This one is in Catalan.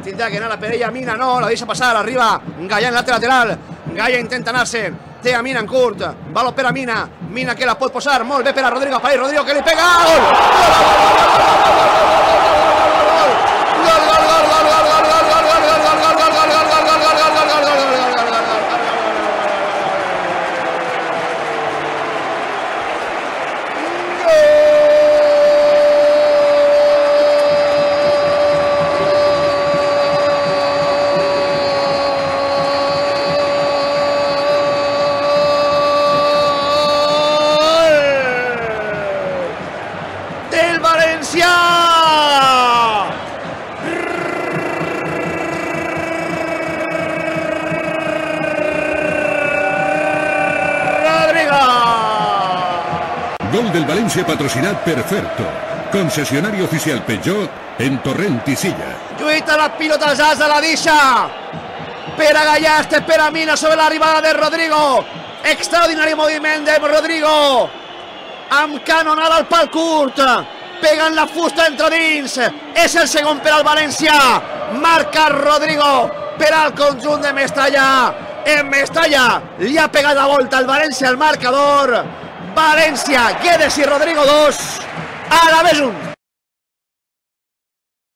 tindrà que anar per ella Mina, no, la deixa passar, arriba Gaia en l'altre lateral, Gaia intenta anar-se'n, té a Mina en curt, baló per a Mina, Mina que la pot posar, molt bé per a Rodrigo País, Rodrigo que li pega, Gol del València patrocinat per Ferto, concessionari oficial Peugeot en Torrent i Silla. Lluita la pilota als as de la deixa per a Gaia, per a Mina sobre l'arribada de Rodrigo, extraordinari moviment de Rodrigo, amb canonada al pal curt, pegant la fusta entre dins, és el segon per al València, marca Rodrigo per al conjunt de Mestalla, en Mestalla li ha pegat la volta al València al marcador. València, Guedes i Rodrigo 2, Alavés 1.